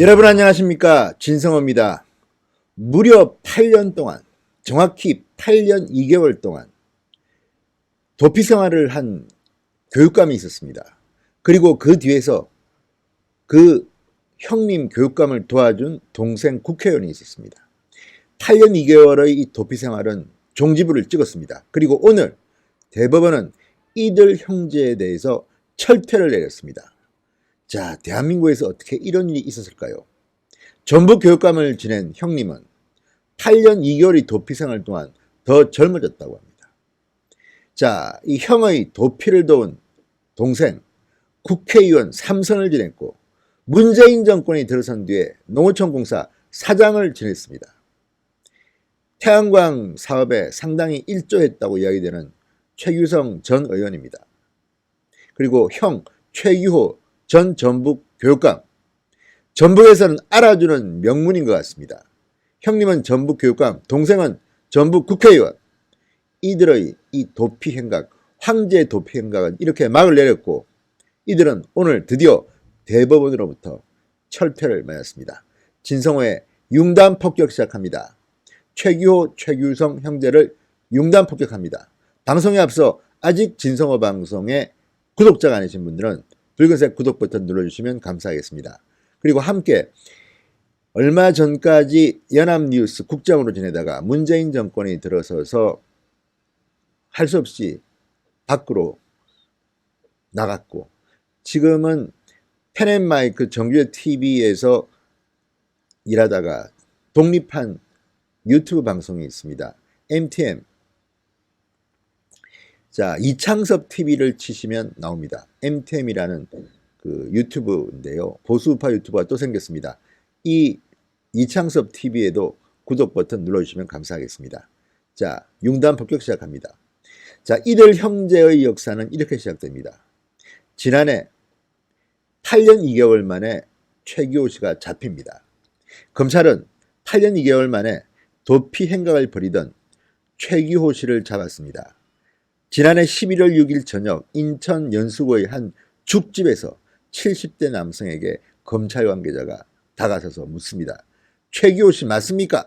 여러분 안녕하십니까, 진성호입니다. 무려 8년 동안, 정확히 8년 2개월 동안 도피 생활을 한 교육감이 있었습니다. 그리고 그 뒤에서 그 형님 교육감을 도와준 동생 국회의원이 있었습니다. 8년 2개월의 이 도피 생활은 종지부를 찍었습니다. 그리고 오늘 대법원은 이들 형제에 대해서 철퇴를 내렸습니다. 자, 대한민국에서 어떻게 이런 일이 있었을까요? 전북 교육감을 지낸 형님은 8년 2개월의 도피 생활 동안 더 젊어졌다고 합니다. 자, 이 형의 도피를 도운 동생, 국회의원 3선을 지냈고 문재인 정권이 들어선 뒤에 농어촌공사 사장을 지냈습니다. 태양광 사업에 상당히 일조했다고 이야기되는 최규성 전 의원입니다. 그리고 형 최규호 전 전북 교육감, 전북에서는 알아주는 명문인 것 같습니다. 형님은 전북 교육감, 동생은 전북 국회의원. 이들의 이 도피 행각, 황제 도피 행각은 이렇게 막을 내렸고 이들은 오늘 드디어 대법원으로부터 철퇴를 맞았습니다. 진성호의 융단 폭격 시작합니다. 최규호, 최규성 형제를 융단 폭격합니다. 방송에 앞서 아직 진성호 방송에 구독자가 아니신 분들은 붉은색 구독 버튼 눌러주시면 감사하겠습니다. 그리고 함께 얼마 전까지 연합뉴스 국장으로 지내다가 문재인 정권이 들어서서 할 수 없이 밖으로 나갔고 지금은 펜앤마이크 정규제 TV에서 일하다가 독립한 유튜브 방송이 있습니다. MTM. 자, 이창섭 TV를 치시면 나옵니다. MTM이라는 그 유튜브인데요. 보수우파 유튜버가 또 생겼습니다. 이 이창섭 TV에도 구독 버튼 눌러주시면 감사하겠습니다. 자, 융단 폭격 시작합니다. 자, 이들 형제의 역사는 이렇게 시작됩니다. 지난해 8년 2개월 만에 최규호 씨가 잡힙니다. 검찰은 8년 2개월 만에 도피 행각을 벌이던 최규호 씨를 잡았습니다. 지난해 11월 6일 저녁 인천 연수구의 한 죽집에서 70대 남성에게 검찰 관계자가 다가서서 묻습니다. 최규호 씨 맞습니까?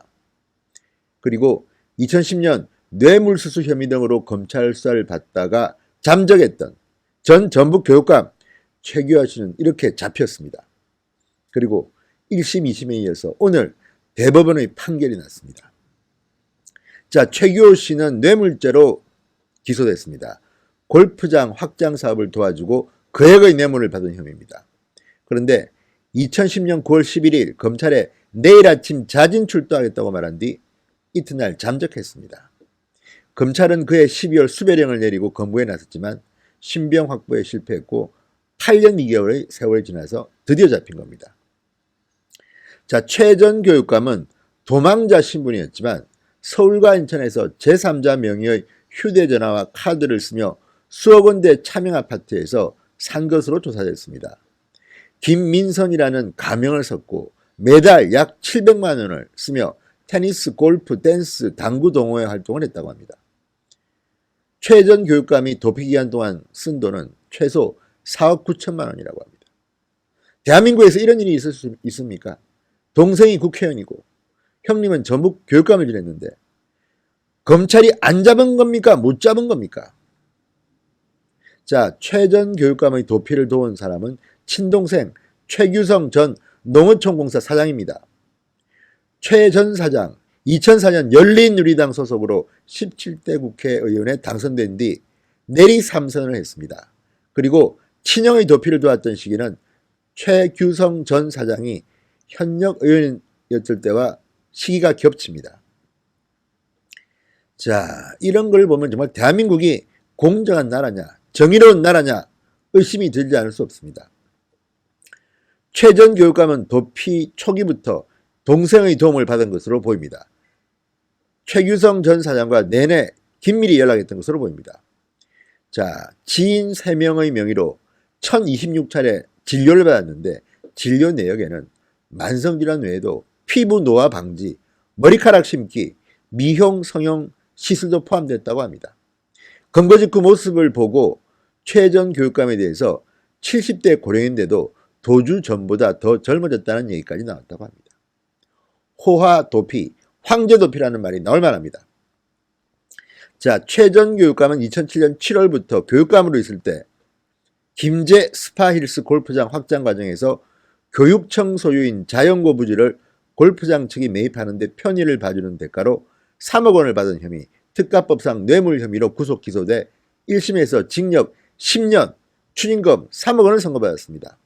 그리고 2010년 뇌물수수 혐의 등으로 검찰 수사를 받다가 잠적했던 전 전북 교육감 최규호 씨는 이렇게 잡혔습니다. 그리고 1심, 2심에 이어서 오늘 대법원의 판결이 났습니다. 자, 최규호 씨는 뇌물죄로 기소됐습니다. 골프장 확장 사업을 도와주고 거액의 뇌물을 받은 혐의입니다. 그런데 2010년 9월 11일 검찰에 내일 아침 자진 출두하겠다고 말한 뒤 이튿날 잠적했습니다. 검찰은 그해 12월 수배령을 내리고 검거에 나섰지만 신병 확보에 실패했고 8년 2개월의 세월이 지나서 드디어 잡힌 겁니다. 자, 최 전 교육감은 도망자 신분이었지만 서울과 인천에서 제3자 명의의 휴대전화와 카드를 쓰며 수억 원대 차명 아파트에서 산 것으로 조사됐습니다. 김민선이라는 가명을 썼고 매달 약 700만 원을 쓰며 테니스, 골프, 댄스, 당구 동호회 활동을 했다고 합니다. 최 전 교육감이 도피 기간 동안 쓴 돈은 최소 4억 9천만 원이라고 합니다. 대한민국에서 이런 일이 있을 수 있습니까? 동생이 국회의원이고 형님은 전북 교육감을 지냈는데 검찰이 안 잡은 겁니까? 못 잡은 겁니까? 자, 최 전 교육감의 도피를 도운 사람은 친동생 최규성 전 농어촌공사 사장입니다. 최 전 사장 2004년 열린우리당 소속으로 17대 국회의원에 당선된 뒤 내리 3선을 했습니다. 그리고 친형의 도피를 도왔던 시기는 최규성 전 사장이 현역 의원이었을 때와 시기가 겹칩니다. 자, 이런 걸 보면 정말 대한민국이 공정한 나라냐, 정의로운 나라냐 의심이 들지 않을 수 없습니다. 최 전 교육감은 도피 초기부터 동생의 도움을 받은 것으로 보입니다. 최규성 전 사장과 내내 긴밀히 연락했던 것으로 보입니다. 자, 지인 3명의 명의로 1026차례 진료를 받았는데 진료 내역에는 만성질환 외에도 피부 노화 방지, 머리카락 심기, 미용, 성형 시술도 포함됐다고 합니다. 검거 직후 모습을 보고 최 전 교육감에 대해서 70대 고령인데도 도주 전보다 더 젊어졌다는 얘기까지 나왔다고 합니다. 호화도피, 황제도피라는 말이 나올 만합니다. 자, 최 전 교육감은 2007년 7월부터 교육감으로 있을 때 김제 스파힐스 골프장 확장 과정에서 교육청 소유인 자연고 부지를 골프장 측이 매입하는 데 편의를 봐주는 대가로 3억 원을 받은 혐의, 특가법상 뇌물 혐의로 구속 기소돼 1심에서 징역 10년, 추징금 3억 원을 선고받았습니다.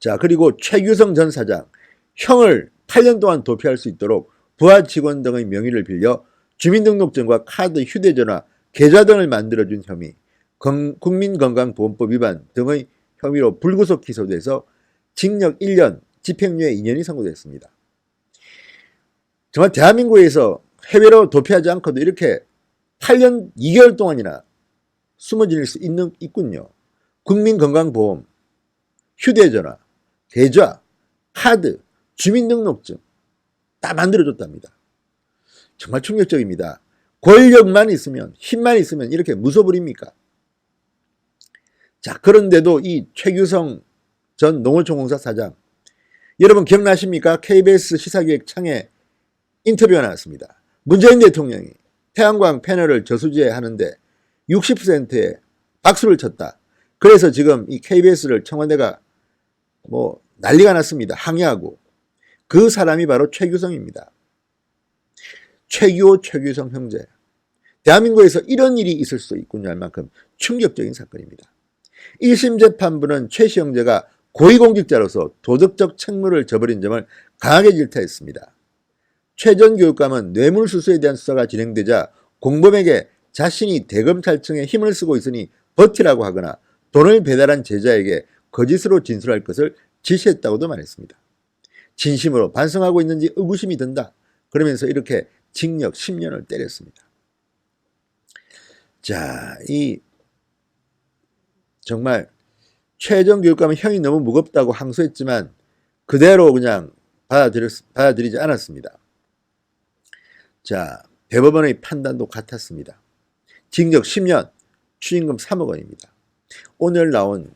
자, 그리고 최규성 전 사장, 형을 8년 동안 도피할 수 있도록 부하 직원 등의 명의를 빌려 주민등록증과 카드, 휴대전화, 계좌 등을 만들어준 혐의, 국민건강보험법 위반 등의 혐의로 불구속 기소돼서 징역 1년, 집행유예 2년이 선고됐습니다. 정말 대한민국에서 해외로 도피하지 않고도 이렇게 8년 2개월 동안이나 숨어 지낼 수 있군요. 국민건강보험, 휴대전화, 계좌, 카드, 주민등록증 다 만들어줬답니다. 정말 충격적입니다. 권력만 있으면, 힘만 있으면 이렇게 무소불위입니까? 자, 그런데도 이 최규성 전 농어촌공사 사장, 여러분 기억나십니까? KBS 시사기획 창에 인터뷰가 나왔습니다. 문재인 대통령이 태양광 패널을 저수지에 하는데 60%에 박수를 쳤다. 그래서 지금 이 KBS를 청와대가 난리가 났습니다. 항의하고. 그 사람이 바로 최규성입니다. 최규성 형제. 대한민국에서 이런 일이 있을 수 있군요 할 만큼 충격적인 사건입니다. 1심 재판부는 최씨 형제가 고위공직자로서 도덕적 책무를 저버린 점을 강하게 질타했습니다. 최 전 교육감은 뇌물수수에 대한 수사가 진행되자 공범에게 자신이 대검찰청에 힘을 쓰고 있으니 버티라고 하거나 돈을 배달한 제자에게 거짓으로 진술할 것을 지시했다고도 말했습니다. 진심으로 반성하고 있는지 의구심이 든다. 그러면서 이렇게 징역 10년을 때렸습니다. 자, 정말 최 전 교육감은 형이 너무 무겁다고 항소했지만 그대로 그냥 받아들이지 않았습니다. 자, 대법원의 판단도 같았습니다. 징역 10년, 추징금 3억 원입니다. 오늘 나온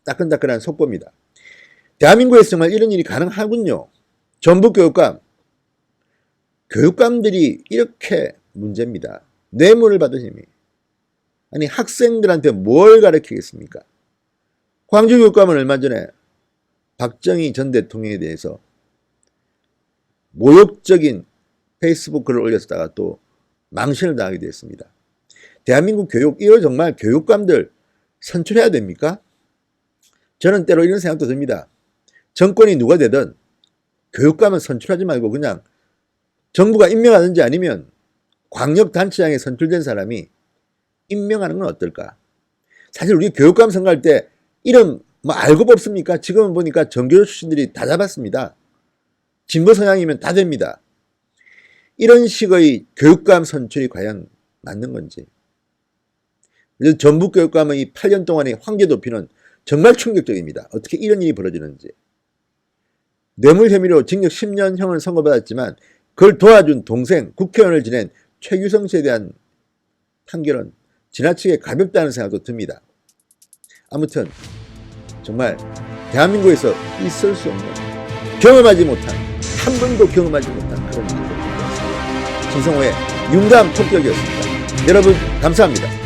따끈따끈한 속보입니다. 대한민국에서 정말 이런 일이 가능하군요. 전북 교육감들이 이렇게 문제입니다. 뇌물을 받은 혐의. 아니 학생들한테 뭘 가르치겠습니까? 광주 교육감은 얼마 전에 박정희 전 대통령에 대해서 모욕적인 페이스북 글을 올렸다가 또 망신을 당하게 됐습니다. 대한민국 교육, 이거 정말 교육감들 선출해야 됩니까? 저는 때로 이런 생각도 듭니다. 정권이 누가 되든 교육감은 선출하지 말고 그냥 정부가 임명하든지 아니면 광역단체장에 선출된 사람이 임명하는 건 어떨까? 사실 우리 교육감 선거할 때 이름 알고 뽑습니까? 지금은 보니까 정교조 출신들이 다 잡았습니다. 진보 성향이면 다 됩니다. 이런 식의 교육감 선출이 과연 맞는 건지. 그래서 전북 교육감의 이 8년 동안의 황제도피는 정말 충격적입니다. 어떻게 이런 일이 벌어지는지. 뇌물 혐의로 징역 10년형을 선고받았지만 그걸 도와준 동생, 국회의원을 지낸 최규성 씨에 대한 판결은 지나치게 가볍다는 생각도 듭니다. 아무튼 정말 대한민국에서 있을 수 없는, 경험하지 못한, 한 번도 경험하지 못한 그런 일이 있었습니다. 신성호의 윤감 톡격이었습니다. 여러분 감사합니다.